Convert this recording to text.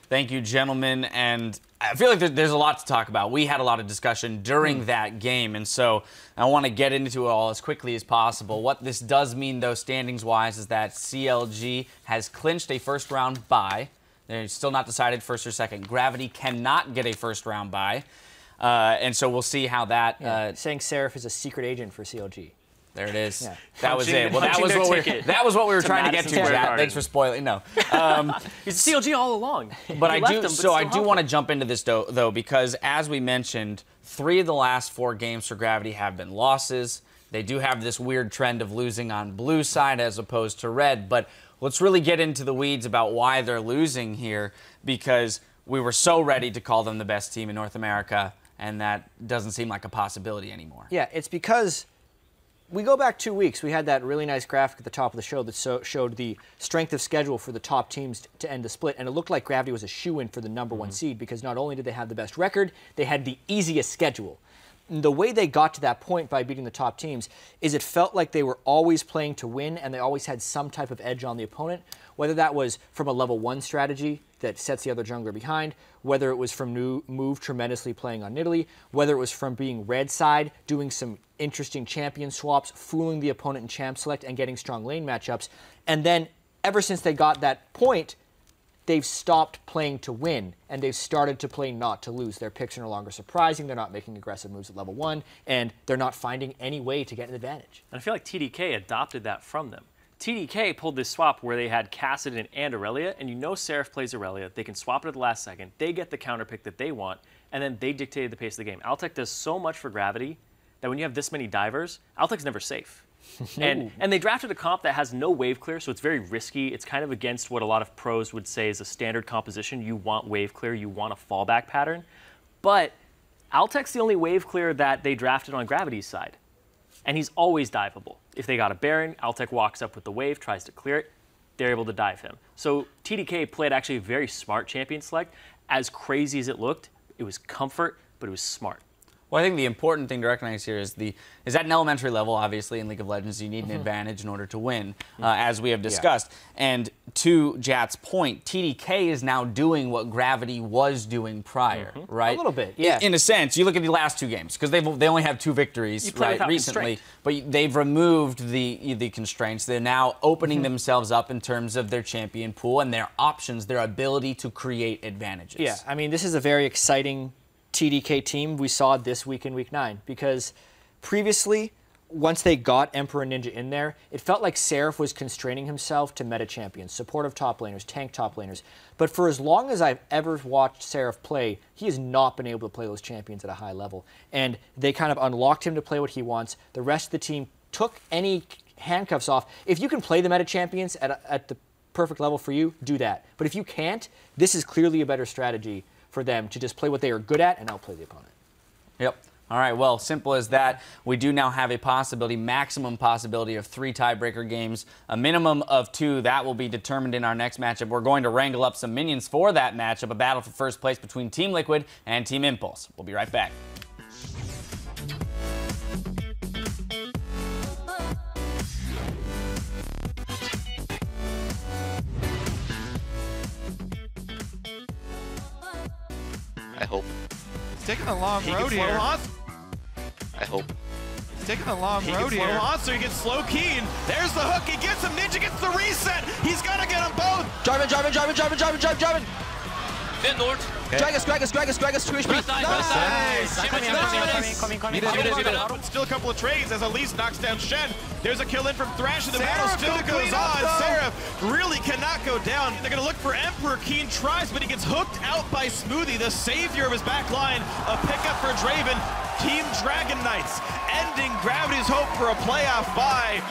Thank you, gentlemen. And I feel like there's a lot to talk about. We had a lot of discussion during that game, and so I want to get into it all as quickly as possible. What this does mean, though, standings-wise, is that CLG has clinched a first-round bye. They're still not decided first or second. Gravity cannot get a first-round bye, and so we'll see how that... saying Seraph is a secret agent for CLG. There it is. Yeah. That was it. Well, that was what we were trying to get to, Jack. Thanks for spoiling. No. He's CLG all along. But I do want to jump into this, though, because as we mentioned, 3 of the last 4 games for Gravity have been losses. They do have this weird trend of losing on blue side as opposed to red. But let's really get into the weeds about why they're losing here, because we were so ready to call them the best team in North America, and that doesn't seem like a possibility anymore. Yeah, it's because... we go back 2 weeks. We had that really nice graphic at the top of the show that showed the strength of schedule for the top teams to end the split, and it looked like Gravity was a shoo-in for the #1 seed because not only did they have the best record, they had the easiest schedule. And the way they got to that point by beating the top teams is it felt like they were always playing to win, and they always had some type of edge on the opponent, whether that was from a level 1 strategy that sets the other jungler behind, whether it was from move tremendously playing on Nidalee, whether it was from being red side, doing some interesting champion swaps, fooling the opponent in champ select, and getting strong lane matchups. And then, ever since they got that point, they've stopped playing to win, and they've started to play not to lose. Their picks are no longer surprising, they're not making aggressive moves at level 1, and they're not finding any way to get an advantage. And I feel like TDK adopted that from them. TDK pulled this swap where they had Kassadin and Aurelia, and you know Seraph plays Aurelia. They can swap it at the last second. They get the counter pick that they want, and then they dictated the pace of the game. Altec does so much for Gravity that when you have this many divers, Altec's never safe. And they drafted a comp that has no wave clear, so it's very risky. It's kind of against what a lot of pros would say is a standard composition. You want wave clear, you want a fallback pattern. But Altec's the only wave clear that they drafted on Gravity's side. And he's always diveable. If they got a Baron, Altec walks up with the wave, tries to clear it, they're able to dive him. So TDK played actually a very smart champion select. As crazy as it looked, it was comfort, but it was smart. Well, I think the important thing to recognize here is at an elementary level, obviously, in League of Legends, you need an advantage in order to win, as we have discussed. And to Jat's point, TDK is now doing what Gravity was doing prior, right? A little bit, yeah. In a sense, you look at the last 2 games, because they only have 2 victories recently, but they've removed the constraints. They're now opening themselves up in terms of their champion pool and their options, their ability to create advantages. Yeah, I mean, this is a very exciting TDK team we saw this week in Week 9, because previously, once they got Emperor Ninja in there, it felt like Seraph was constraining himself to meta champions, supportive top laners, tank top laners. But for as long as I've ever watched Seraph play, he has not been able to play those champions at a high level. And they kind of unlocked him to play what he wants. The rest of the team took any handcuffs off. If you can play the meta champions at the perfect level for you, do that. But if you can't, this is clearly a better strategy for them to just play what they are good at and outplay the opponent. Yep. All right, well, simple as that. We do now have a possibility, maximum possibility of 3 tiebreaker games, a minimum of 2. That will be determined in our next matchup. We're going to wrangle up some minions for that matchup, a battle for first place between Team Liquid and Team Impulse. We'll be right back. I hope. He's taking a long road here. I hope. He's taking a long road here. So he gets slow keen. There's the hook. He gets him. Ninja gets the reset. He's got to get them both. Driving. Then Lord. Drag us, 2 HP. Nice. Still a couple of trades as Elise knocks down Shen. There's a kill in from Thrash, and the battle still goes on. Seraph really cannot go down. They're going to look for Emperor. Keen tries, but he gets hooked out by Smoothie, the savior of his back line. A pickup for Draven. Team Dragon Knights ending Gravity's hope for a playoff bye.